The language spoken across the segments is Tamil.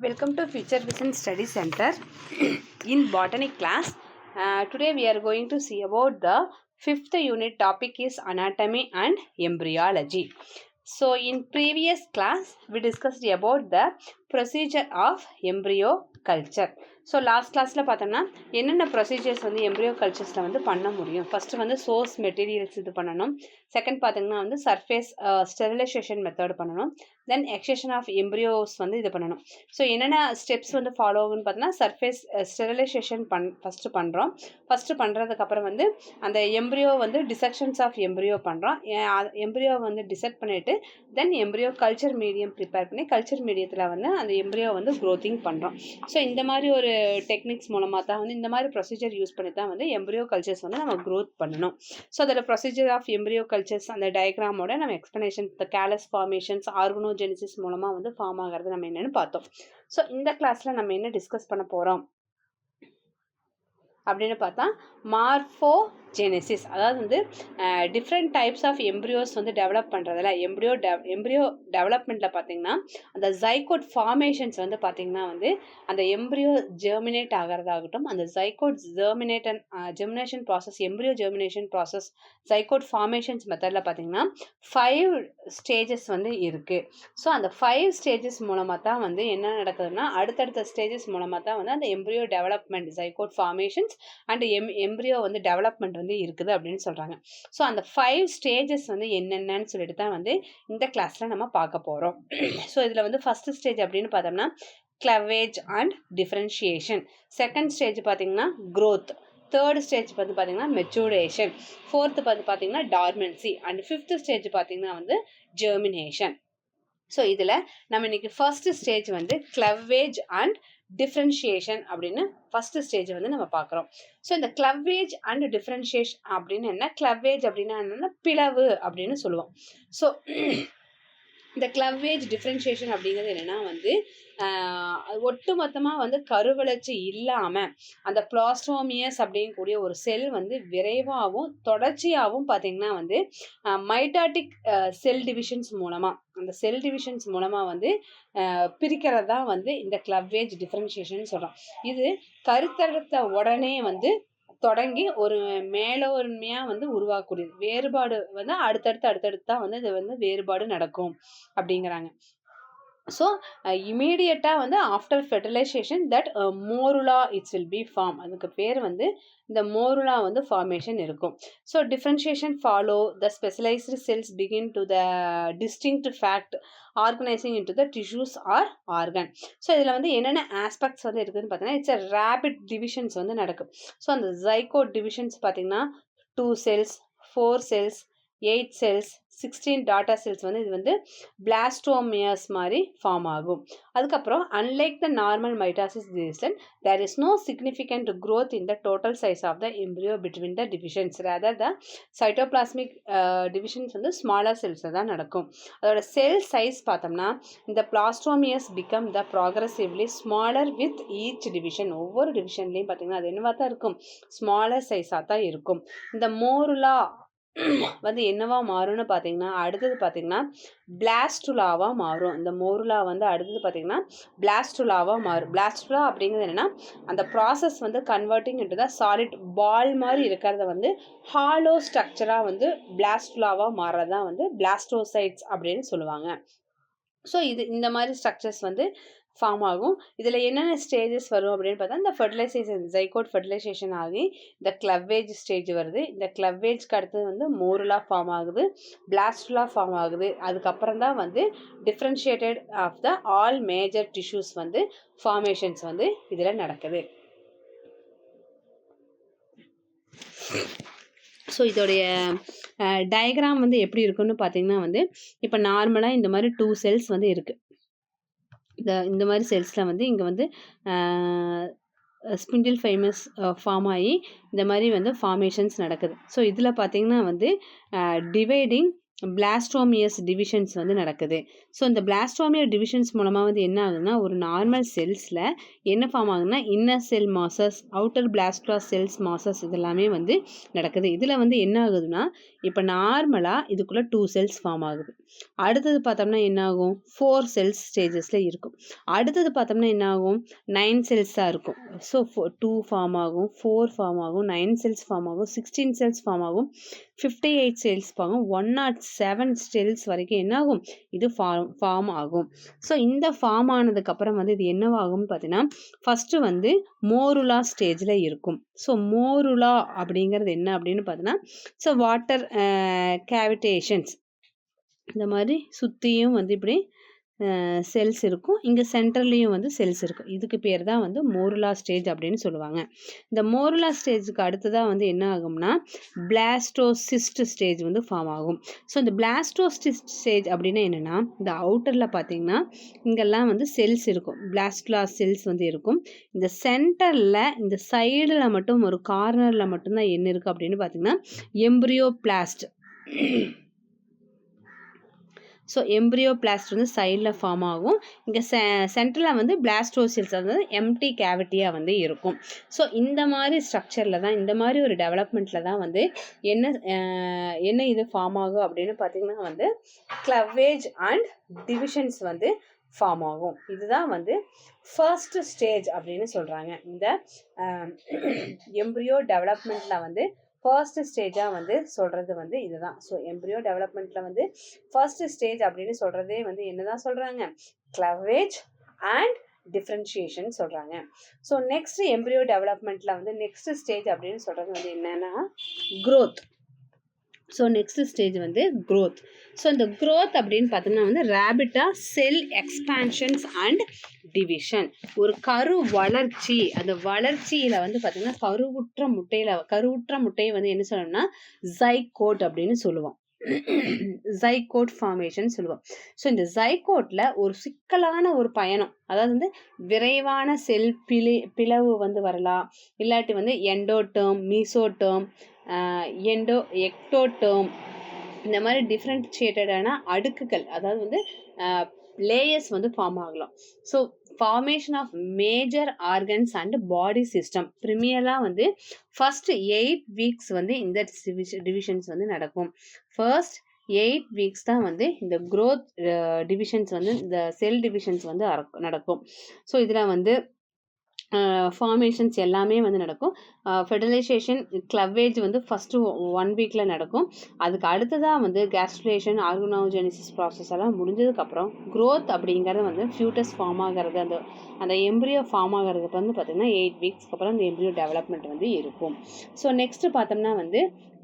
Welcome to Future Vision Study Center. In botany class, today we are going to see about the fifth unit. Topic is anatomy and embryology. So in previous class we discussed about the procedure of embryo culture. So last கிளாஸில் பார்த்தோம்னா என்னென்ன ப்ரொசீஜர்ஸ் வந்து எம்ப்ரியோ கல்ச்சர்ஸில் வந்து பண்ண முடியும். ஃபஸ்ட்டு வந்து சோர்ஸ் மெட்டீரியல்ஸ் இது பண்ணணும். செகண்ட் பார்த்தீங்கன்னா வந்து சர்ஃபேஸ் ஸ்டெரிலைசேஷன் மெத்தட் பண்ணணும். தென் எக்ஸ்ட்ரக்ஷன் ஆஃப் எம்ப்ரியோஸ் வந்து இது பண்ணணும். ஸோ என்னென்ன ஸ்டெப்ஸ் வந்து ஃபாலோ ஆகுன்னு பார்த்தோன்னா சர்ஃபேஸ் ஸ்டெரிலைசேஷன் ஃபஸ்ட்டு பண்ணுறோம். ஃபஸ்ட்டு பண்ணுறதுக்கப்புறம் வந்து அந்த எம்ப்ரியோ வந்து டிசெக்ஷன்ஸ் ஆஃப் எம்ப்ரியோ பண்ணுறோம். எம்ப்ரியோ வந்து டிசெக்ட் பண்ணிவிட்டு தென் எம்ப்ரியோ கல்ச்சர் மீடியம் ப்ரிப்பேர் பண்ணி கல்ச்சர் மீடியத்தில் வந்து அந்த எம்ப்ரியோ வந்து க்ரோத்திங் பண்ணுறோம். ஸோ இந்த மாதிரி ஒரு டெக்னிக்ஸ் மூலமாக தான் வந்து இந்த மாதிரி ப்ரொசீஜர் யூஸ் பண்ணி தான் வந்து எம்ப்ரியோ கல்ச்சர்ஸ் வந்து நம்ம க்ரோத் பண்ணணும். ஸோ அதில் ப்ரொசீஜர் ஆஃப் எம்ப்ரியோ கல்ச்சர்ஸ் அந்த டயக்ராமோட நம்ம எக்ஸ்ப்ளனேஷன் த கேலஸ் ஃபார்மேஷன்ஸ் ஆர்கனோஜெனிசிஸ் மூலமாக வந்து ஃபார்ம் ஆகிறது நம்ம என்னென்னு பார்த்தோம். ஸோ இந்த கிளாஸில் நம்ம என்ன டிஸ்கஸ் பண்ண போகிறோம் அப்படின்னு பார்த்தா மார்ஃபோஜெனிசிஸ், அதாவது வந்து டிஃப்ரெண்ட் டைப்ஸ் ஆஃப் எம்ப்ரியோஸ் வந்து டெவலப் பண்ணுறதில்ல. எம்ப்ரியோ டெவலப்மெண்ட்டில் பார்த்தீங்கன்னா அந்த ஜைகோட் ஃபார்மேஷன்ஸ் வந்து பார்த்திங்கன்னா வந்து அந்த எம்ப்ரியோ ஜெர்மினேட் ஆகிறதாகட்டும், அந்த zygote germination process, embryo germination process, zygote formations மெத்தடில் பார்த்திங்கன்னா 5 ஸ்டேஜஸ் வந்து இருக்குது. ஸோ அந்த 5 ஸ்டேஜஸ் மூலமாக தான் வந்து என்ன நடக்குதுன்னா அடுத்தடுத்த ஸ்டேஜஸ் மூலமாக தான் வந்து அந்த embryo development, zygote formations and embryo வந்து டெவலப்மெண்ட் வந்து இருக்குது அப்படின்னு சொல்கிறாங்க. ஸோ அந்த 5 ஸ்டேஜஸ் வந்து என்னென்னு சொல்லிட்டு தான் வந்து இந்த கிளாஸில் நம்ம பார்க்க போகிறோம். ஸோ இதில் வந்து ஃபஸ்ட்டு ஸ்டேஜ் அப்படின்னு பார்த்தோம்னா கிளவேஜ் அண்ட் டிஃப்ரென்ஷியேஷன். செகண்ட் ஸ்டேஜ் பார்த்தீங்கன்னா க்ரோத். தேர்ட் ஸ்டேஜ் வந்து பார்த்தீங்கன்னா மெச்சூரேஷன். ஃபோர்த்து வந்து பார்த்தீங்கன்னா டார்மென்சி. அண்ட் ஃபிஃப்த் ஸ்டேஜ் பார்த்தீங்கன்னா வந்து ஜெர்மினேஷன். ஸோ இதில் நம்ம இன்னைக்கு ஃபர்ஸ்ட் ஸ்டேஜ் வந்து கிளவேஜ் அண்ட் டிஃப்ரென்ஷியேஷன் அப்படின்னு ஃபர்ஸ்ட் ஸ்டேஜ் வந்து நம்ம பார்க்குறோம். ஸோ இந்த கிளவேஜ் அண்ட் டிஃப்ரென்ஷியேஷன் அப்படின்னு என்ன, கிளவேஜ் அப்படின்னா என்னென்னா பிளவு அப்படின்னு சொல்லுவோம். ஸோ இந்த கிளவேஜ் டிஃப்ரென்ஷியேஷன் அப்படிங்கிறது என்னென்னா வந்து ஒட்டுமொத்தமாக வந்து கருவளர்ச்சி இல்லாமல் அந்த பிளாஸ்டோமியஸ் அப்படிங்கக்கூடிய ஒரு செல் வந்து விரைவாகவும் தொடர்ச்சியாகவும் பார்த்திங்கன்னா வந்து மைட்டாட்டிக் செல் டிவிஷன்ஸ் மூலமாக, அந்த செல் டிவிஷன்ஸ் மூலமாக வந்து பிரிக்கிறது தான் வந்து இந்த கிளவேஜ் டிஃப்ரென்ஷியேஷன் சொல்கிறோம். இது கருத்தரித்த உடனே வந்து தொடங்கி ஒரு மேலோன்மையாக வந்து உருவாக்கக்கூடியது. வேறுபாடு வந்து அடுத்தடுத்து தான் வந்து இது வந்து வேறுபாடு நடக்கும் அப்படிங்கிறாங்க. ஸோ இமீடியட்டாக வந்து after fertilisation that morula it's will be form. அதுக்கு பேர் வந்து இந்த மோருலா வந்து ஃபார்மேஷன் இருக்கும். So differentiation follow the specialised cells begin to the distinct fact organising into the tissues are organ. So இதில் வந்து என்னென்ன ஆஸ்பெக்ட்ஸ் வந்து இருக்குதுன்னு பார்த்தீங்கன்னா இட்ஸ் அ ரேபிட் டிவிஷன்ஸ் வந்து நடக்கும். ஸோ அந்த ஜைகோட் டிவிஷன்ஸ் பார்த்தீங்கன்னா 2 cells, 4 cells, 8 cells, 16 daughter cells வந்து இது வந்து பிளாஸ்டோமியஸ் மாதிரி ஃபார்ம் ஆகும். அதுக்கப்புறம் unlike the normal mitosis division there is no significant growth in the total size of the embryo between the divisions. Rather the cytoplasmic divisions வந்து ஸ்மாலர் செல்ஸில் தான் நடக்கும். அதோட செல் சைஸ் பார்த்தோம்னா இந்த blastomeres become the progressively smaller with each division. ஒவ்வொரு டிவிஷன்லேயும் பார்த்தீங்கன்னா அது என்னவா தான் இருக்கும், ஸ்மாலர் சைஸாக தான் இருக்கும். இந்த மோருலா வந்து என்னவா மாறும்னு பார்த்தீங்கன்னா அடுத்தது பார்த்தீங்கன்னா பிளாஸ்டுலாவாக மாறும். இந்த மோருலா வந்து அடுத்தது பார்த்தீங்கன்னா பிளாஸ்டுலாவாக மாறும். பிளாஸ்டுலா அப்படிங்கிறது என்னென்னா அந்த ப்ராசஸ் வந்து கன்வெர்ட்டிங் இன்டு த சாலிட் பால் மாதிரி இருக்கிறத வந்து ஹாலோ ஸ்ட்ரக்சராக வந்து பிளாஸ்டுலாவாக மாறுறதான் வந்து பிளாஸ்டோசைட்ஸ் அப்படின்னு சொல்லுவாங்க. ஸோ இந்த மாதிரி ஸ்ட்ரக்சர்ஸ் வந்து ஃபார்ம் ஆகும். இதில் என்னென்ன ஸ்டேஜஸ் வரும் அப்படின்னு பார்த்தா இந்த ஃபெர்டிலைசேஷன், ஜைகோட் ஃபெர்டிலைசேஷன் ஆகி இந்த கிளவேஜ் ஸ்டேஜ் வருது. இந்த கிளவேஜ்க்கு அடுத்தது வந்து மோருலா ஃபார்ம் ஆகுது, பிளாஸ்டுலா ஃபார்ம் ஆகுது. அதுக்கப்புறம் தான் வந்து differentiated of the all major tissues வந்து ஃபார்மேஷன்ஸ் வந்து இதில் நடக்குது. ஸோ இதோடைய டயக்ராம் வந்து எப்படி இருக்குன்னு பார்த்தீங்கன்னா வந்து இப்போ நார்மலாக இந்த மாதிரி 2 cells வந்து இருக்குது. இந்த மாதிரி செல்ஸில் வந்து இங்கே வந்து ஸ்பிண்டில் ஃபைமஸ் ஃபார்ம் ஆகி இந்த மாதிரி வந்து ஃபார்மேஷன்ஸ் நடக்குது. ஸோ இதில் பார்த்தீங்கன்னா வந்து டிவைடிங் பிளாஸ்டோமியஸ் டிவிஷன்ஸ் வந்து நடக்குது. ஸோ இந்த பிளாஸ்டோமியர் டிவிஷன்ஸ் மூலமாக வந்து என்ன ஆகுதுன்னா, ஒரு நார்மல் செல்ஸில் என்ன ஃபார்ம் ஆகுதுன்னா, inner cell masses, outer blasto cells masses இதெல்லாமே வந்து நடக்குது. இதில் வந்து என்ன ஆகுதுன்னா, இப்போ நார்மலாக இதுக்குள்ளே 2 செல்ஸ் ஃபார்ம் ஆகுது. அடுத்தது பார்த்தோம்னா என்ன ஆகும், 4 செல்ஸ் ஸ்டேஜஸில் இருக்கும். அடுத்தது பார்த்தோம்னா என்ன ஆகும், 9 செல்ஸாக இருக்கும். ஸோ 2 ஃபார்ம் ஆகும், 4 ஃபார்ம் ஆகும், 9 செல்ஸ் ஃபார்ம் ஆகும், 16 செல்ஸ் ஃபார்ம் ஆகும், 58 செல்ஸ் ஃபார்ம் ஆகும், 107 செல்ஸ் வரைக்கும் என்ன ஆகும், இது ஃபார்ம் ஆகும். ஸோ இந்த ஃபார்ம் ஆனதுக்கப்புறம் வந்து இது என்னவாகும்னு பார்த்தீங்கன்னா, ஃபஸ்ட்டு வந்து மோருலா ஸ்டேஜில் இருக்கும். ஸோ மோருலா அப்படிங்கிறது என்ன அப்படின்னு பார்த்தீங்கன்னா, ஸோ வாட்டர் கேவிடேஷன்ஸ் இந்த மாதிரி சுற்றியும் வந்து இப்படி செல்ஸ் இருக்கும். இங்கே சென்டர்லேயும் வந்து செல்ஸ் இருக்கும். இதுக்கு பேர் தான் வந்து மோருலா ஸ்டேஜ் அப்படின்னு சொல்லுவாங்க. இந்த மோருலா ஸ்டேஜுக்கு அடுத்ததாக வந்து என்ன ஆகும்னா, பிளாஸ்டோசிஸ்ட் ஸ்டேஜ் வந்து ஃபார்ம் ஆகும். ஸோ இந்த பிளாஸ்டோசிஸ்ட் ஸ்டேஜ் அப்படின்னா என்னென்னா, இந்த அவுட்டரில் பார்த்தீங்கன்னா இங்கெல்லாம் வந்து செல்ஸ் இருக்கும், பிளாஸ்டுலா செல்ஸ் வந்து இருக்கும். இந்த சென்டரில் இந்த சைடில் மட்டும் ஒரு கார்னரில் மட்டும்தான் என்ன இருக்குது அப்படின்னு பார்த்தீங்கன்னா, embryo blast. So embryo blast வந்து சைடில் ஃபார்ம் ஆகும். இங்கே சென்டரில் வந்து பிளாஸ்டோசில்ஸ் அதாவது எம்டி கேவிட்டியாக வந்து இருக்கும். ஸோ இந்த மாதிரி ஸ்ட்ரக்சரில் தான், இந்த மாதிரி ஒரு டெவலப்மெண்ட்டில் தான் வந்து என்ன இது ஃபார்ம் ஆகும் அப்படின்னு பார்த்தீங்கன்னா வந்து கிளவேஜ் அண்ட் டிவிஷன்ஸ் வந்து ஃபார்ம் ஆகும். இதுதான் வந்து ஃபர்ஸ்ட் ஸ்டேஜ் அப்படின்னு சொல்கிறாங்க. இந்த எம்ப்ரியோ டெவலப்மெண்ட்டில் வந்து ஃபர்ஸ்ட் ஸ்டேஜாக வந்து சொல்கிறது வந்து இதுதான். ஸோ எம்ப்ரியோ டெவலப்மெண்ட்டில் வந்து ஃபர்ஸ்ட் ஸ்டேஜ் அப்படின்னு சொல்கிறதே வந்து என்ன தான் சொல்கிறாங்க, கிளவேஜ் அண்ட் டிஃப்ரென்ஷியேஷன் சொல்கிறாங்க. ஸோ நெக்ஸ்ட் எம்ப்ரியோ டெவலப்மெண்ட்டில் வந்து நெக்ஸ்ட் ஸ்டேஜ் அப்படின்னு சொல்கிறது வந்து என்னென்னா க்ரோத். ஸோ நெக்ஸ்ட் ஸ்டேஜ் வந்து க்ரோத். ஸோ இந்த க்ரோத் அப்படின்னு பார்த்தோம்னா வந்து ரேபிட்டாக செல் எக்ஸ்பேன்ஷன்ஸ் அண்ட் டிவிஷன், ஒரு கரு வளர்ச்சி. அந்த வளர்ச்சியில் வந்து பார்த்திங்கன்னா கருவுற்ற முட்டையை வந்து என்ன சொல்லணும்னா ஜைகோட் அப்படின்னு சொல்லுவோம். ஜைகோட் ஃபார்மேஷன் சொல்லுவோம். ஸோ இந்த ஜைகோட்டில் ஒரு சிக்கலான ஒரு பயணம், அதாவது வந்து விரைவான செல் பிளவு வந்து வரலாம், இல்லாட்டி வந்து எண்டோடேர்ம், மீசோடேர்ம், எக்டோடேர்ம், இந்த மாதிரி டிஃப்ரென்ஷியேட்டடான அடுக்குகள், அதாவது வந்து லேயர்ஸ் வந்து ஃபார்ம் ஆகலாம். So formation of major organs and body system ப்ரிமியராக வந்து ஃபர்ஸ்ட் 8 வீக்ஸ் வந்து இந்த டிவிஷன்ஸ் வந்து நடக்கும். ஃபர்ஸ்ட் 8 வீக்ஸ் தான் வந்து இந்த க்ரோத் டிவிஷன்ஸ் வந்து இந்த செல் டிவிஷன்ஸ் வந்து நடக்கும். ஸோ இதில் வந்து ஃபார்மேஷன்ஸ் எல்லாமே வந்து நடக்கும். ஃபெர்டிலைசேஷன், கிளவேஜ் வந்து ஃபஸ்ட்டு 1 வீக்கில் நடக்கும். அதுக்கு அடுத்ததாக வந்து கேஸ்ட்ரேஷன், ஆர்கனோஜெனிசிஸ் ப்ராசஸ் எல்லாம் முடிஞ்சதுக்கப்புறம் க்ரோத் அப்படிங்கிறது வந்து ஃபியூட்டஸ் ஃபார்ம் ஆகிறது, அந்த எம்ப்ரியோ ஃபார்ம் ஆகிறதுக்கு வந்து பார்த்திங்கன்னா 8 வீக்ஸ்க்கு அப்புறம் அந்த எம்ப்ரியோ டெவலப்மெண்ட் வந்து இருக்கும். ஸோ நெக்ஸ்ட்டு பார்த்தோம்னா வந்து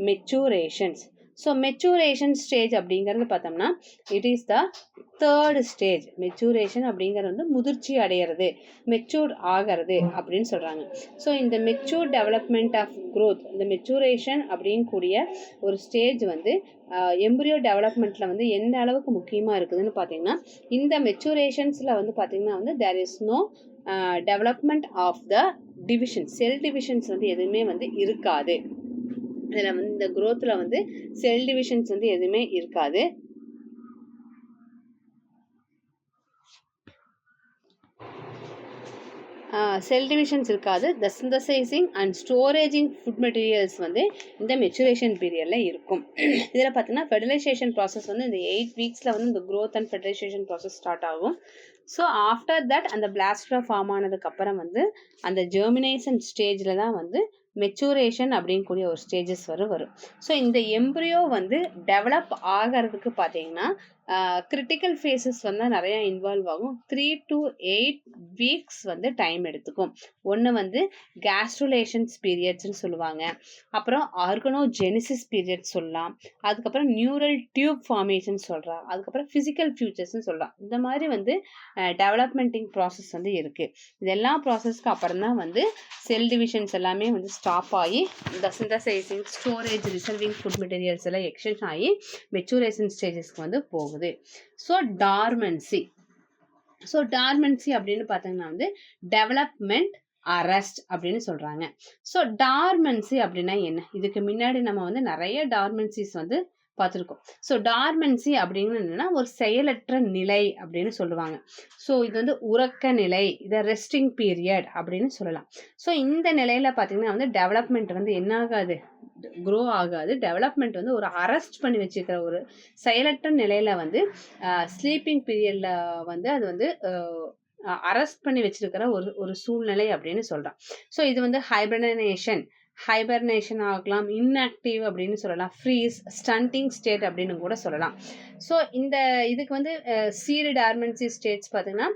மெச்சூரேஷன்ஸ். ஸோ மெச்சூரேஷன் ஸ்டேஜ் அப்படிங்கிறது பார்த்தோம்னா it is the third stage. Maturation அப்படிங்கிறது வந்து முதிர்ச்சி அடைகிறது, மெச்சூர் ஆகிறது அப்படின்னு சொல்கிறாங்க. ஸோ இந்த மெச்சூர் டெவலப்மெண்ட் ஆஃப் க்ரோத், இந்த மெச்சூரேஷன் அப்படின்னு கூடிய ஒரு ஸ்டேஜ் வந்து எம்ப்ரியோ டெவலப்மெண்ட்டில் வந்து எந்த அளவுக்கு முக்கியமாக இருக்குதுன்னு பார்த்தீங்கன்னா, இந்த மெச்சூரேஷன்ஸில் வந்து பார்த்திங்கன்னா வந்து there is no development of the division, cell divisions வந்து எதுவுமே வந்து இருக்காது. இதில் வந்து இந்த க்ரோத்தில் வந்து செல் டிவிஷன்ஸ் வந்து எதுவுமே இருக்காது. செல் டிவிஷன்ஸ் இருக்காது. த சிந்தசைசிங் அண்ட் ஸ்டோரேஜிங் ஃபுட் மெட்டீரியல்ஸ் வந்து இந்த மெச்சுரேஷன் பீரியடில் இருக்கும். இதில் பார்த்தீங்கன்னா ஃபெர்டிலைசேஷன் ப்ராசஸ் வந்து இந்த 8 வீக்ஸில் வந்து இந்த growth and fertilization process start ஆகும். ஸோ ஆஃப்டர் தட் அந்த பிளாஸ்டா ஃபார்ம் ஆனதுக்கப்புறம் வந்து அந்த ஜெர்மினேஷன் ஸ்டேஜில் தான் வந்து மெச்சூரேஷன் அப்படிங்கக்கூடிய ஒரு ஸ்டேஜஸ் வரும். ஸோ இந்த எம்ப்ரியோ வந்து டெவலப் ஆகிறதுக்கு பார்த்தீங்கன்னா கிரிட்டிக்கல் ஃபேஸஸ் வந்து நிறையா இன்வால்வ் ஆகும். 3 to 8 வீக்ஸ் வந்து டைம் எடுத்துக்கும். ஒன்று வந்து கேஸ்ட்ருலேஷன்ஸ் பீரியட்ஸ்ன்னு சொல்லுவாங்க, அப்புறம் ஆர்கனோஜெனிசிஸ் பீரியட் சொல்லலாம், அதுக்கப்புறம் நியூரல் டியூப் ஃபார்மேஷன் சொல்கிறா, அதுக்கப்புறம் ஃபிசிக்கல் ஃபியூச்சர்ஸ்ன்னு சொல்லலாம். இந்த மாதிரி வந்து டெவலப்மெண்டிங் ப்ராசஸ் வந்து இருக்குது. இதெல்லாம் ப்ராசஸ்க்கு அப்புறம் தான் வந்து செல் டிவிஷன்ஸ் எல்லாமே வந்து ஸ்டாப் ஆகி இந்த synthesising, storage, reserving food materials எல்லாம் எக்ஸ்டென்ஷன் ஆகி மெச்சூரேஷன் ஸ்டேஜஸ்க்கு வந்து போகுது. So dormancy. ஸோ டார்மன்சி அப்படின்னு பார்த்தீங்கன்னா வந்து டெவலப்மெண்ட் அரெஸ்ட் அப்படின்னு சொல்கிறாங்க. ஸோ டார்மன்சி அப்படின்னா என்ன? இதுக்கு முன்னாடி நம்ம வந்து நிறைய டார்மன்சிஸ் வந்து பார்த்துருக்கோம். ஸோ டார்மென்சி அப்படின்னு என்னன்னா ஒரு செயலற்ற நிலை அப்படின்னு சொல்லுவாங்க. ஸோ இது வந்து உறக்க நிலை, இதை ரெஸ்டிங் பீரியட் அப்படின்னு சொல்லலாம். ஸோ இந்த நிலையில பார்த்தீங்கன்னா வந்து டெவலப்மெண்ட் வந்து என்ன ஆகாது, க்ரோ ஆகாது. டெவலப்மெண்ட் வந்து ஒரு அரெஸ்ட் பண்ணி வச்சுக்கிற ஒரு செயலற்ற நிலையில வந்து ஸ்லீப்பிங் பீரியட்ல வந்து அது வந்து அரெஸ்ட் பண்ணி வச்சிருக்கிற ஒரு சூழ்நிலை அப்படின்னு சொல்றான். ஸோ இது வந்து ஹைபர்னேஷன் ஆகலாம், இன்ஆக்டிவ் அப்படின்னு சொல்லலாம், ஃப்ரீஸ், ஸ்டண்டிங் ஸ்டேட் அப்படின்னு கூட சொல்லலாம். ஸோ இந்த இதுக்கு வந்து சீடு டார்மென்சி ஸ்டேட்ஸ் பார்த்தீங்கன்னா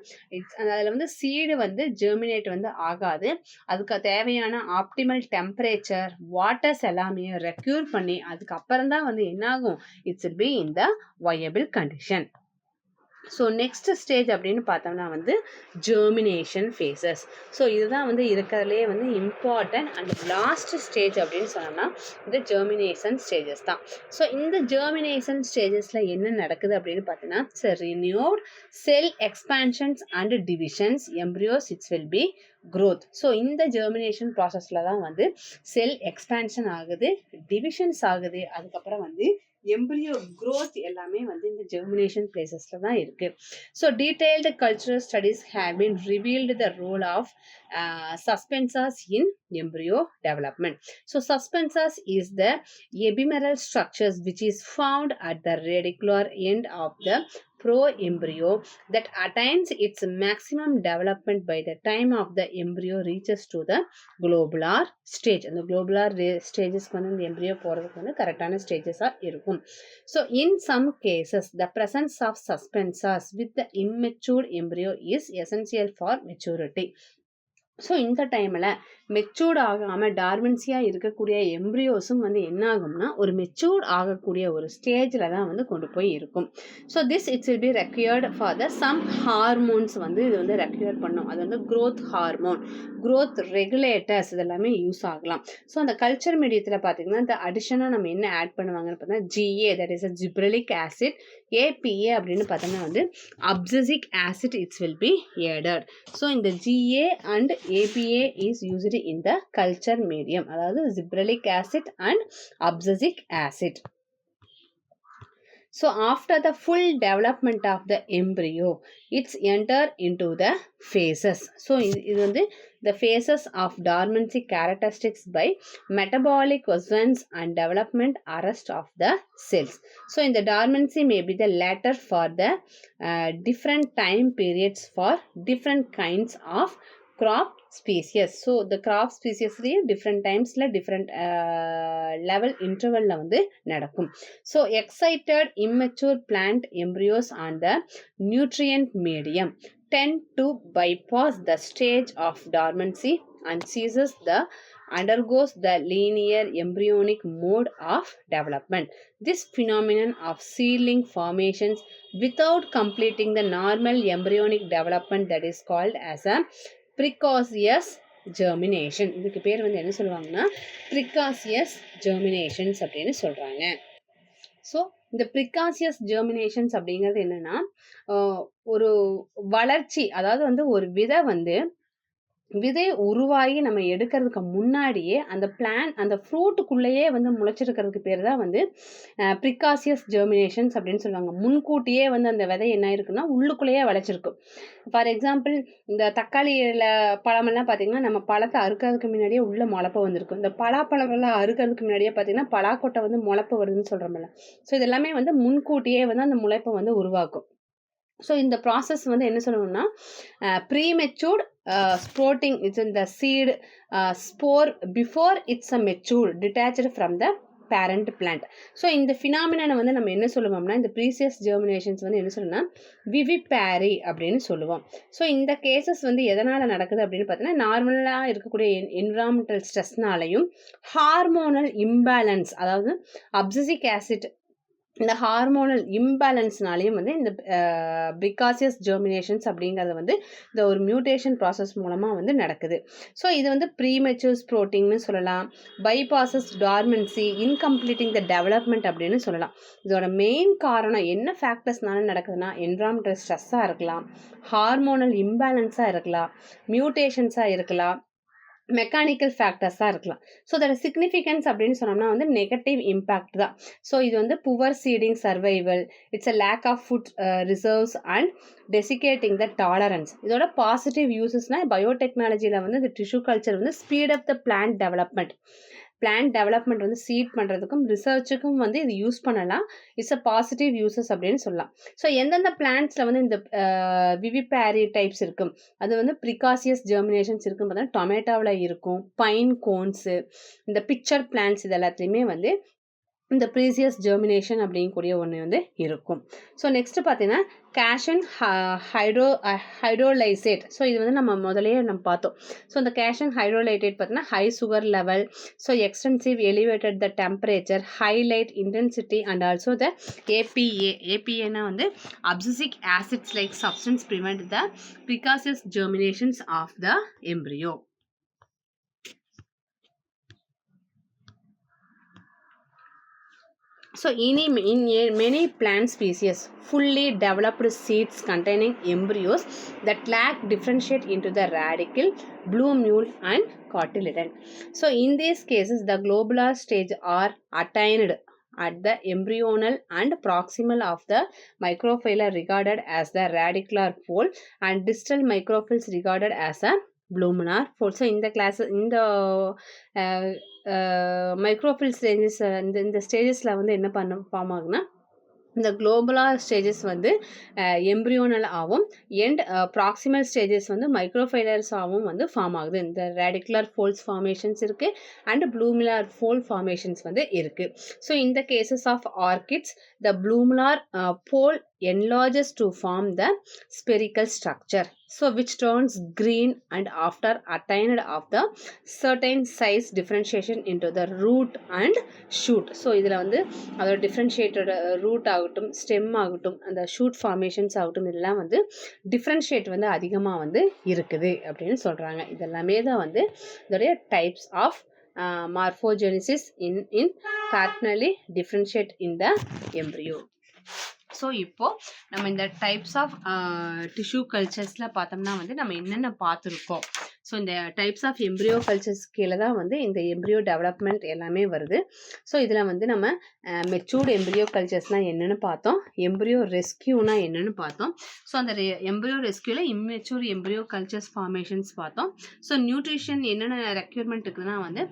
அதில் வந்து சீடு வந்து ஜெர்மினேட் வந்து ஆகாது. அதுக்கு தேவையான ஆப்டிமல் டெம்பரேச்சர், வாட்டர்ஸ் எல்லாமே ரெக்யூர் பண்ணி அதுக்கப்புறம் தான் வந்து என்ன ஆகும், it's will be in the viable condition. So next stage அப்படின்னு பார்த்தோம்னா வந்து ஜெர்மினேஷன் ஃபேஸஸ். ஸோ இதுதான் வந்து இருக்கிறதுலே வந்து இம்பார்ட்டன்ட் அண்ட் லாஸ்ட் ஸ்டேஜ் அப்படின்னு சொன்னோம்னா இந்த ஜெர்மினேஷன் ஸ்டேஜஸ் தான். ஸோ இந்த ஜெர்மினேஷன் ஸ்டேஜஸில் என்ன நடக்குது அப்படின்னு பார்த்தீங்கன்னா renewed sell expansions and divisions embryos it's will B growth. So இந்த ஜெர்மினேஷன் ப்ராசஸில் தான் வந்து செல் எக்ஸ்பான்ஷன் ஆகுது, டிவிஷன்ஸ் ஆகுது, அதுக்கப்புறம் வந்து எம்பிரியோ growth எல்லாமே வந்து இந்த ஜெர்மினேஷன் பிளேசஸ்ல தான் இருக்கு. So detailed cultural studies have been revealed the role of suspensors in embryo development. So suspensors is the epimeral structures which is found at the radicular end of the pro-embryo that attains its maximum development by the time of the embryo reaches to the globular stage. And the globular stages வந்து இந்த embryo போறதுக்கு வந்து கரெக்டான ஸ்டேஜஸா இருக்கும். So in some cases the presence of suspensors with the immature embryo is essential for maturity. So இந்த டைமில் மெச்சூர்ட் ஆகாமல் டார்மென்சியாக இருக்கக்கூடிய எம்ப்ரியோஸும் வந்து என்ன ஆகும்னா ஒரு மெச்சூர்ட் ஆகக்கூடிய ஒரு ஸ்டேஜில் தான் வந்து கொண்டு போய் இருக்கும். So this it's will B required for the some hormones வந்து இது வந்து ரெக்யர் பண்ணும். அது வந்து க்ரோத் ஹார்மோன், க்ரோத் ரெகுலேட்டர்ஸ் இதெல்லாமே யூஸ் ஆகலாம். ஸோ அந்த கல்ச்சர் மீடியத்தில் பார்த்தீங்கன்னா இந்த அடிஷனாக நம்ம என்ன ஆட் பண்ணுவாங்கன்னு பார்த்தீங்கன்னா GA, that is a gibberellic acid, APA அப்படின்னு பார்த்தோம்னா வந்து abscisic acid it's will B added. So இந்த GA and APA is used in the culture medium, அதாவது gibberellic acid and abscisic acid. So after the full development of the embryo, it's enter into the phases. So இது வந்து the phases of dormancy characteristics by metabolic events and development arrest of the cells. So in the dormancy may be the latter for the different time periods for different kinds of crop species. So the crop species different times different level interval வந்து நடக்கும். So excited immature plant embryos on the nutrient medium tend to bypass the stage of dormancy and undergoes the linear embryonic mode of development. This phenomenon of seedling formations without completing the normal embryonic development that is called as a precocious germination. இதுக்கு பேர் வந்து என்ன சொல்லுவாங்கன்னா precocious germinations அப்படின்னு சொல்றாங்க. ஸோ இந்த ப்ரிகாசியஸ் ஜெர்மினேஷன்ஸ் அப்படிங்கிறது என்னன்னா ஒரு வளர்ச்சி, அதாவது வந்து ஒரு விதை உருவாகி நம்ம எடுக்கிறதுக்கு முன்னாடியே அந்த ஃப்ரூட்டுக்குள்ளேயே வந்து முளைச்சிருக்கிறதுக்கு பேர் தான் வந்து ப்ரிகாசியஸ் ஜெர்மினேஷன்ஸ் அப்படின்னு சொல்லுவாங்க. முன்கூட்டியே வந்து அந்த விதை என்ன இருக்குன்னா உள்ளுக்குள்ளேயே விளைச்சிருக்கும். ஃபார் எக்ஸாம்பிள் இந்த தக்காளியில் பழமெல்லாம் பார்த்தீங்கன்னா நம்ம பழத்தை அறுக்கிறதுக்கு முன்னாடியே உள்ள முளைப்பு வந்திருக்கும். இந்த பலாப்பழமெல்லாம் அறுக்கிறதுக்கு முன்னாடியே பார்த்தீங்கன்னா பலாக்கொட்டை வந்து முளைப்பு வருதுன்னு சொல்கிறோம்ல. ஸோ இதெல்லாமே வந்து முன்கூட்டியே வந்து அந்த முளைப்பை வந்து உருவாக்கும். ஸோ இந்த ப்ராசஸ் வந்து என்ன சொல்லணும்னா premature sprouting it's in the seed spore before it's a mature detached from the parent plant. So இந்த ஃபினாமினனை வந்து நம்ம என்ன சொல்லுவோம்னா இந்த ப்ரீசியஸ் ஜெர்மினேஷன்ஸ் வந்து என்ன சொல்லணும்னா விவிபேரி அப்படின்னு சொல்லுவோம். ஸோ இந்த கேசஸ் வந்து எதனால் நடக்குது அப்படின்னு பார்த்தீங்கன்னா நார்மலாக இருக்கக்கூடிய என்விரான்மெண்டல் ஸ்ட்ரெஸ்னாலையும் ஹார்மோனல் இம்பேலன்ஸ், அதாவது அப்சசிக் ஆசிட் இந்த ஹார்மோனல் இம்பேலன்ஸ்னாலையும் வந்து இந்த ப்ரிகாசியஸ் ஜெர்மினேஷன்ஸ் அப்படிங்கிறது வந்து இந்த ஒரு மியூட்டேஷன் ப்ராசஸ் மூலமாக வந்து நடக்குது. ஸோ இது வந்து ப்ரீமெச்சூர் ஸ்ப்ரோட்டிங்னு சொல்லலாம், பைபாசஸ் டார்மென்சி, இன்கம்ப்ளீட்டிங் த டெவலப்மெண்ட் அப்படின்னு சொல்லலாம். இதோட மெயின் காரணம் என்ன ஃபேக்டர்ஸ்னால நடக்குதுன்னா என்விரான்மெண்டல் ஸ்ட்ரெஸ்ஸாக இருக்கலாம், ஹார்மோனல் இம்பேலன்ஸாக இருக்கலாம், மியூட்டேஷன்ஸாக இருக்கலாம், மெக்கானிக்கல் ஃபேக்டர்ஸாக இருக்கலாம். ஸோ அதோட சிக்னிஃபிகன்ஸ் அப்படின்னு சொன்னோம்னா வந்து நெகட்டிவ் இம்பேக்ட் தான். ஸோ இது வந்து poor seeding survival, it's a lack of food reserves and desiccating the tolerance. இதோட பாசிட்டிவ் யூசஸ்னால் பயோடெக்னாலஜியில் வந்து இந்த டிஷ்யூ கல்ச்சர் வந்து speed up the plant development வந்து சீட் பண்ணுறதுக்கும் ரிசர்ச்சுக்கும் வந்து இது யூஸ் பண்ணலாம். இட்ஸ் அ பாசிட்டிவ் யூசஸ் அப்படின்னு சொல்லலாம். ஸோ எந்தெந்த பிளான்ட்ஸில் வந்து இந்த விவிபேரி டைப்ஸ் இருக்கும், அது வந்து ப்ரிகாசியஸ் ஜெர்மினேஷன்ஸ் இருக்குன்னு பார்த்தீங்கன்னா டொமேட்டோவில் இருக்கும், பைன் கோன்ஸு, இந்த பிக்சர் பிளான்ட்ஸ் இது எல்லாத்துலேயுமே வந்து இந்த ப்ரீசியஸ் ஜெர்மினேஷன் அப்படிங்கக்கூடிய ஒன்று வந்து இருக்கும். ஸோ நெக்ஸ்ட்டு பார்த்தீங்கன்னா கேஷன் ஹைட்ரோலைசேட். ஸோ இது வந்து நம்ம பார்த்தோம். ஸோ இந்த கேஷன் ஹைட்ரோலைட்டேட் பார்த்தீங்கன்னா high sugar level, so extensive elevated the temperature, high light intensity and also the ஏபிஏனா வந்து abscisic acids like substance prevent the precocious germinations of the embryo. So in many plant species, fully developed seeds containing embryos that lack differentiate into the radicle, blumule and cotyledon. So in these cases, the globular stage are attained at the embryonal and proximal of the microphylla regarded as the radicular fold and distal microphylla regarded as a blumular fold. So in the class, in the microphyll stages இந்த ஸ்டேஜஸில் வந்து என்ன ஃபார்ம் ஆகுனா இந்த குளோபுலார் ஸ்டேஜஸ் வந்து எம்ப்ரியோனல் ஆகும், எண்ட் ப்ராக்சிமல் ஸ்டேஜஸ் வந்து மைக்ரோஃபைலர்ஸ் ஆகும் வந்து ஃபார்ம் ஆகுது. இந்த ரேடிகுலர் ஃபோல்ட்ஸ் ஃபார்மேஷன்ஸ் இருக்குது அண்ட் ப்ளூமுலார் ஃபோல்ட் ஃபார்மேஷன்ஸ் வந்து இருக்குது. ஸோ இந்த cases of orchids the plumular pole enlarges to form the spherical structure, so which turns green and after attained of the certain size differentiation into the root and shoot. So இதில் வந்து அதோட differentiated root ஆகட்டும், stem ஆகட்டும், அந்த shoot formations ஆகட்டும், இதெல்லாம் வந்து differentiate வந்து அதிகமாக வந்து இருக்குது அப்படின்னு சொல்கிறாங்க. இதெல்லாமே தான் வந்து இதோடைய types of morphogenesis in cardinally differentiate in the embryo. So இப்போது நம்ம இந்த டைப்ஸ் ஆஃப் டிஷ்யூ கல்ச்சர்ஸில் பார்த்தோம்னா வந்து நம்ம என்னென்ன பார்த்துருக்கோம். ஸோ இந்த டைப்ஸ் ஆஃப் எம்ப்ரியோ கல்ச்சர்ஸ் கீழே தான் வந்து இந்த எம்ப்ரியோ டெவலப்மெண்ட் எல்லாமே வருது. ஸோ இதில் வந்து நம்ம மெச்சூர்டு எம்ப்ரியோ கல்ச்சர்ஸ்னால் என்னென்னு பார்த்தோம், எம்ப்ரியோ ரெஸ்கியூனா என்னென்னு பார்த்தோம். ஸோ அந்த எம்ப்ரியோ ரெஸ்கியூவில் இம்மெச்சூர் எம்ப்ரியோ கல்ச்சர்ஸ் ஃபார்மேஷன்ஸ் பார்த்தோம். ஸோ நியூட்ரிஷன் என்னென்ன ரெக்யூர்மெண்ட் இருக்குதுன்னா வந்து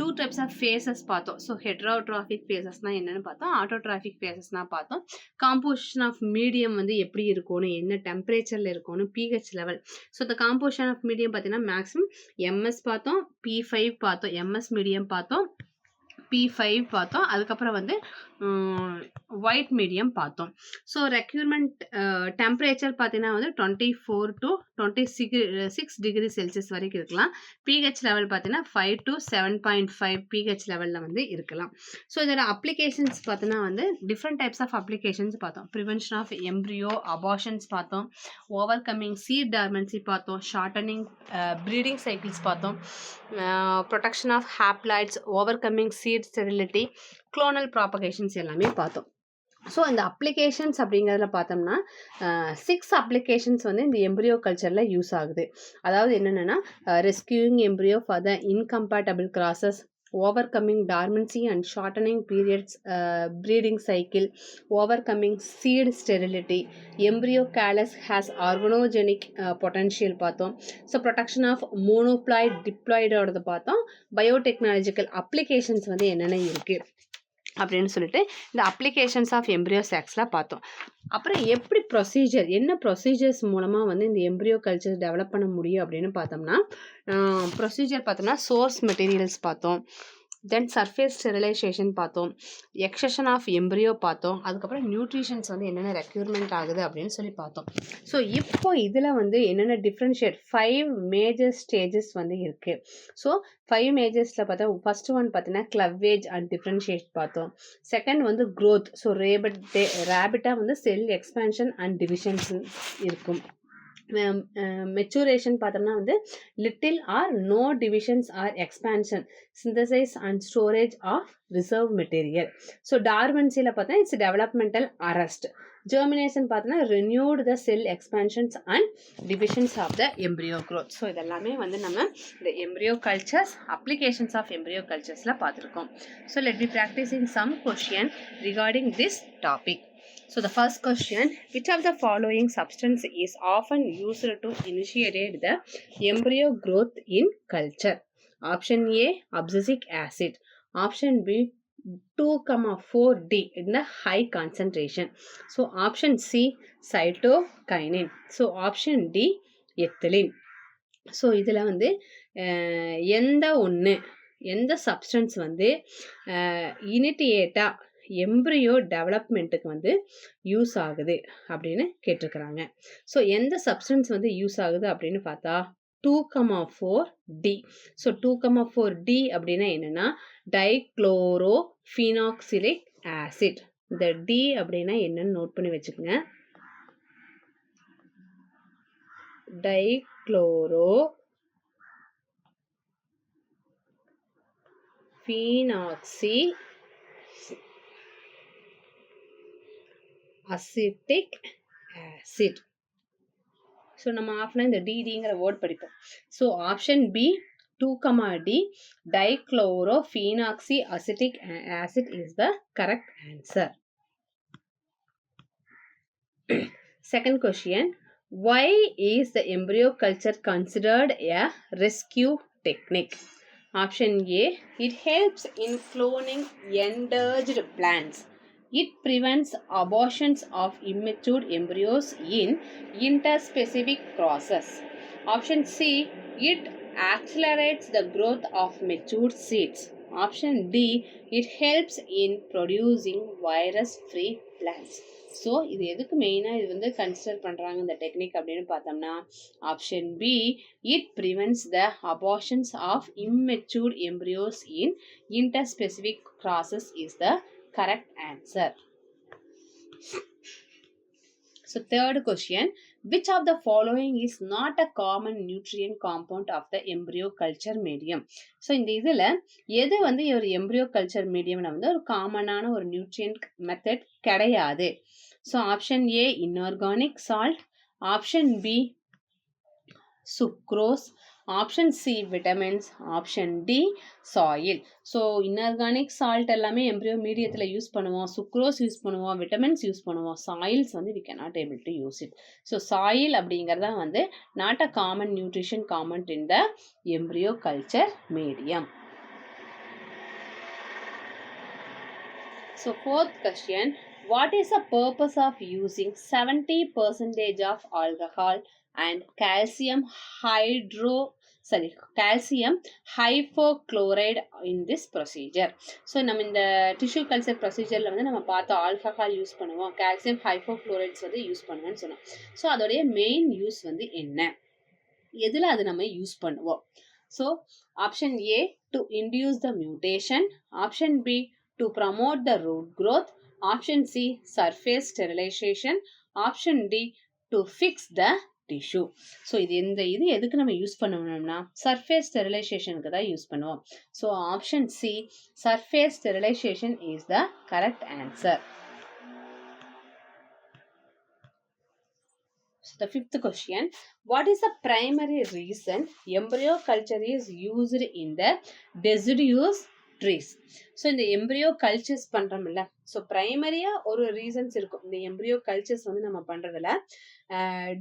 2 டைப்ஸ் ஆஃப் ஃபேஸஸ் பார்த்தோம். ஸோ ஹெட்ரோட்ராஃபிக் ஃபேஸஸ்னால் என்னென்னு பார்த்தோம், ஆட்டோட்ராஃபிக் ஃபேஸஸ்னால் பார்த்தோம். காம்போசிஷன் ஆஃப் மீடியம் வந்து எப்படி இருக்கும்னு, என்ன டெம்பரேச்சரில் இருக்கும்னு, பிஹெச் லெவல். ஸோ இந்த காம்போசிஷன் ஆஃப் மீடியம் பார்த்தீங்கன்னா மேக்ஸிமம் எம்எஸ் பார்த்தோம், P5 பார்த்தோம், எம்எஸ் மீடியம் பார்த்தோம், P5 பார்த்தோம், அதுக்கப்புறம் வந்து ஒயிட் மீடியம் பார்த்தோம். ஸோ ரெக்யூர்மெண்ட் டெம்பரேச்சர் பார்த்தீங்கன்னா வந்து 24 to 26 டிகிரி செல்சியஸ் வரைக்கும் இருக்கலாம். பிஹெச் லெவல் பார்த்தீங்கன்னா 5 to 7.5 பிஹெச் லெவலில் வந்து இருக்கலாம். ஸோ இதோட அப்ளிகேஷன்ஸ் பார்த்தீங்கன்னா வந்து டிஃப்ரெண்ட் டைப்ஸ் ஆஃப் அப்ளிகேஷன்ஸ் பார்த்தோம். ப்ரிவென்ஷன் ஆஃப் எம்ப்ரியோ அபார்ஷன்ஸ் பார்த்தோம், ஓவர் கம்மிங் சீட் டார்மன்சி பார்த்தோம், ஷார்டனிங் ப்ரீடிங் சைக்கிள்ஸ் பார்த்தோம், protection of haploids, overcoming seed sterility, clonal propagations எல்லாமே பார்த்தோம். ஸோ இந்த அப்ளிகேஷன்ஸ் அப்படிங்கிறதுல பார்த்தோம்னா 6 அப்ளிகேஷன்ஸ் வந்து இந்த எம்ப்ரியோ கல்ச்சரில் யூஸ் ஆகுது. அதாவது என்னென்னா rescuing embryo for the incompatible crosses, overcoming dormancy and shortening periods, breeding cycle, overcoming seed sterility, embryo callus has organogenic potential பார்த்தோம். ஸோ ப்ரொடெக்ஷன் ஆஃப் மோனோப்ளாய்ட் டிப்ளாய்டோடது பார்த்தோம். பயோடெக்னாலஜிக்கல் அப்ளிகேஷன்ஸ் வந்து என்னென்ன இருக்குது அப்படின்னு சொல்லிட்டு இந்த அப்ளிகேஷன்ஸ் ஆஃப் எம்ப்ரியோ செக்ஸில் பார்த்தோம். அப்புறம் எப்படி ப்ரொசீஜர், என்ன ப்ரொசீஜர்ஸ் மூலமாக வந்து இந்த எம்ப்ரியோ கல்ச்சர் டெவலப் பண்ண முடியும் அப்படின்னு பார்த்தோம்னா ப்ரொசீஜர் பார்த்தோம்னா சோர்ஸ் மெட்டீரியல்ஸ் பார்த்தோம், தென் சர்ஃபேஸ் ஸ்டெரிலைசேஷன் பார்த்தோம், எக்ஸஷன் ஆஃப் எம்ப்ரியோ பார்த்தோம், அதுக்கப்புறம் நியூட்ரிஷன்ஸ் வந்து என்னென்ன ரெக்யூர்மெண்ட் ஆகுது அப்படின்னு சொல்லி பார்த்தோம். ஸோ இப்போ இதில் வந்து என்னென்ன டிஃப்ரென்ஷியேட் 5 மேஜர் ஸ்டேஜஸ் வந்து இருக்குது. ஸோ 5 மேஜர்ஸில் பார்த்தா ஃபர்ஸ்ட் ஒன் பார்த்தீங்கன்னா கிளவேஜ் அண்ட் டிஃப்ரென்ஷியேட் பார்த்தோம். செகண்ட் வந்து க்ரோத், ஸோ ரேபிட்டாக வந்து செல் எக்ஸ்பேன்ஷன் அண்ட் டிவிஷன்ஸ் இருக்கும். மெச்சூரேஷன் பார்த்தோம்னா வந்து little or no divisions or expansion, synthesize and storage of reserve material. So டார்மன்சியில் பார்த்தா இட்ஸ் டெவலப்மெண்டல் அரெஸ்ட். germination பார்த்தோன்னா renewed the cell expansions and divisions of the embryo growth. So இதெல்லாமே வந்து நம்ம இந்த embryo cultures, applications of embryo culturesல பார்த்துருக்கோம். So let me practicing some question regarding this topic. So the first question, which of the following substance is often used to initiate the embryo growth in culture? Option A, abscisic acid. Option B, 2,4-D in the high concentration. So option C, cytokinin. So option D, ethylene. So இதில் வந்து எந்த சப்ஸ்டன்ஸ் வந்து இனிட்டியேட்டாக எம்ப்ரியோ டெவலப்மெண்ட்டுக்கு வந்து யூஸ் ஆகுது அப்படின்னு கேட்டிருக்கிறாங்க. ஸோ எந்த சப்ஸ்டன்ஸ் வந்து யூஸ் ஆகுது அப்படின்னு பார்த்தா 2,4-D. ஸோ 2,4-D அப்படின்னா என்னென்னா டைக்ளோரோஃபினாக்சிலிக் ஆசிட். இந்த டி அப்படின்னா என்னன்னு நோட் பண்ணி வச்சுக்கோங்க. Dichlorophenoxy acetic acid. ஸோ நம்ம ஆஃப்னா இந்த டிங்கிற வேர்ட் படிப்போம். So option B 2,D dichlorophenoxy acetic acid is the correct answer. Second question, why is the embryo culture considered a rescue technique? Option A, it helps in cloning endangered plants. It prevents abortions of immature embryos in interspecific crosses. Option C, it accelerates the growth of mature seeds. Option D, it helps in producing virus-free plants. So இது எதுக்கு மெயினாக இது வந்து கன்சிடர் பண்ணுறாங்க இந்த டெக்னிக் அப்படின்னு பார்த்தோம்னா option B, it prevents the abortions of immatured embryos in interspecific crosses is the correct answer. So third question, which of the following is not a common nutrient compound of the embryo culture medium? So இந்த இதில் எது வந்து ஒரு embryo culture mediumல வந்து ஒரு காமனான ஒரு நியூட்ரியன்ட் மெத்தட் கிடையாது? So option A inorganic salt, option B sucrose, option C vitamins, option D soil. So inorganic salt எல்லாமே எம்ப்ரியோ மீடியத்தில் யூஸ் பண்ணுவோம், சுக்ரோஸ் யூஸ் பண்ணுவோம், விட்டமின்ஸ் யூஸ் பண்ணுவோம், சாயில்ஸ் வந்து we can not able to use it. So soil அப்படிங்கிறத வந்து not a common nutrition comment in the embryo culture medium. So fourth question, what is the purpose of using 70% of alcohol and calcium hypochlorite in this procedure? So நம்ம இந்த டிஷ்யூ கல்ச்சர் ப்ரொசீஜரில் வந்து நம்ம பார்த்தோம் ஆல்கஹால் யூஸ் பண்ணுவோம், கால்சியம் ஹைப்போக்ளோரைட்ஸ் வந்து யூஸ் பண்ணுவோம்னு சொன்னோம். ஸோ அதோடைய மெயின் யூஸ் வந்து என்ன, எதில் அது நம்ம யூஸ் பண்ணுவோம்? So option A to induce the mutation, option B to promote the root growth, option C surface sterilization, option D to fix the tissue. So இது எதுக்கு நம்ம யூஸ் பண்ணுவோம்னா சர்ஃபேஸ் ஸ்டெரிலைசேஷனுக்கு தான் யூஸ் பண்ணுவோம். So option C surface sterilization is the correct answer. The fifth question, what is the primary reason embryo culture is used in the deciduous trees? So இந்த எம்ப்ரியோ கல்ச்சர்ஸ் பண்ணுறோம்ல, ஸோ ப்ரைமரியாக ஒரு ரீசன்ஸ் இருக்கும் இந்த எம்ப்ரியோ கல்ச்சர்ஸ் வந்து நம்ம பண்ணுறதுல.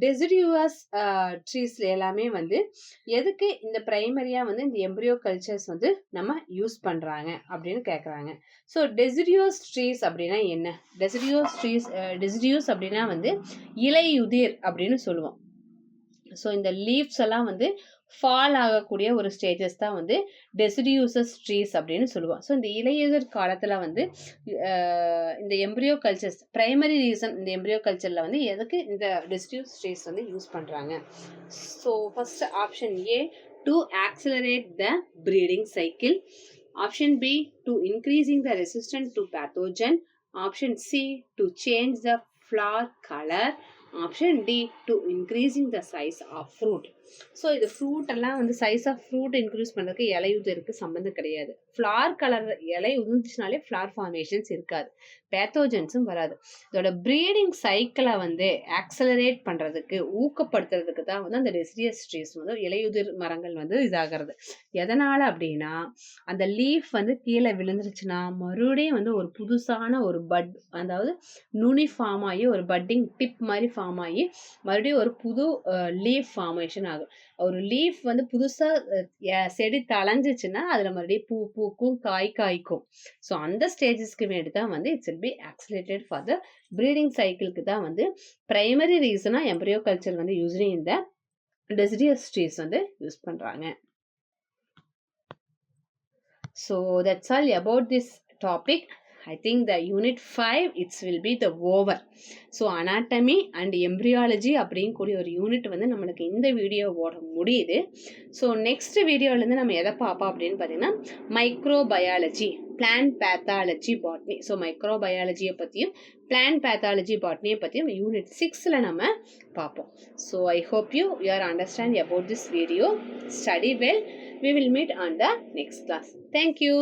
டெசிடியூவஸ் ட்ரீஸ்ல எல்லாமே வந்து எதுக்கு இந்த ப்ரைமரியாக வந்து இந்த எம்ப்ரியோ கல்ச்சர்ஸ் வந்து நம்ம யூஸ் பண்ணுறாங்க அப்படின்னு கேட்குறாங்க. ஸோ டெசிடியூஸ் ட்ரீஸ் அப்படின்னா என்ன? டெசிடியூஸ் அப்படின்னா வந்து இலையுதிர் அப்படின்னு சொல்லுவோம். ஸோ இந்த லீவ்ஸ் எல்லாம் வந்து ஃபால் ஆகக்கூடிய ஒரு ஸ்டேஜஸ் தான் வந்து டெசிடியூசஸ் ட்ரீஸ் அப்படின்னு சொல்லுவோம். ஸோ இந்த இலையுதிர் காலத்தில் வந்து இந்த எம்ப்ரியோ கல்ச்சர்ஸ் பிரைமரி ரீசன் இந்த எம்ப்ரியோ கல்ச்சரில் வந்து எதுக்கு இந்த டெசிடியூஸ் ட்ரீஸ் வந்து யூஸ் பண்ணுறாங்க? So first option A to accelerate the breeding cycle, option B to increasing the resistant to pathogen, option C to change the flower colour, option D to increasing the size of fruit. So இது ஃப்ரூட் எல்லாம் வந்து சைஸ் ஆஃப் ஃப்ரூட் இன்க்ரீஸ் பண்ணுறதுக்கு இலையுதிருக்கு சம்மந்தம் கிடையாது. ஃப்ளார் கலர் இலை உதிர்ந்துச்சுனாலே ஃப்ளார் ஃபார்மேஷன்ஸ் இருக்காது, பேத்தோஜன்ஸும் வராது. இதோட ப்ரீடிங் சைக்கிளை வந்து ஆக்சலரேட் பண்ணுறதுக்கு ஊக்கப்படுத்துறதுக்கு தான் வந்து அந்த டெசிடியஸ் ட்ரீஸ் வந்து இலையுதிர் மரங்கள் வந்து இதாகிறது. எதனால் அப்படின்னா அந்த லீஃப் வந்து கீழே விழுந்துருச்சுன்னா மறுபடியும் வந்து ஒரு புதுசான ஒரு பட், அதாவது நுனி ஃபார்ம் ஆகி ஒரு பட்டிங் டிப் மாதிரி ஃபார்ம் ஆகி மறுபடியும் ஒரு புது லீஃப் ஃபார்மேஷன் ஆகும். ஒரு லீஃப் வந்து புதுசாக செடி தளைஞ்சிச்சுன்னா அதில் மறுபடியும் பூ பூக்கும், காய் காய்க்கும். ஸோ அந்த ஸ்டேஜஸ்க்கு வேண்டி தான் வந்து it's will be accelerated for the breeding சைக்கிளுக்கு தான் வந்து பிரைமரி ரீசனாக எம்பரியோ கல்ச்சர் வந்து யூஸ்லி இந்த டெசிடியஸ் ட்ரீஸ் வந்து யூஸ் பண்ணுறாங்க. So that's all about this topic. I think the unit 5 it will be the over. So anatomy and embryology அப்படிங்கக்கூடிய ஒரு யூனிட் வந்து நம்மளுக்கு இந்த வீடியோவோட முடியுது. ஸோ நெக்ஸ்ட் வீடியோலேருந்து நம்ம எதை பார்ப்போம் அப்படின்னு பார்த்தீங்கன்னா microbiology, plant pathology, botany. So மைக்ரோபயாலஜியை பற்றியும் பிளான்ட் பேத்தாலஜி, பாட்னியை பற்றியும் யூனிட் 6ல் நம்ம பார்ப்போம். So I hope you are understand about this video. Study well. We will meet on the next class. Thank you.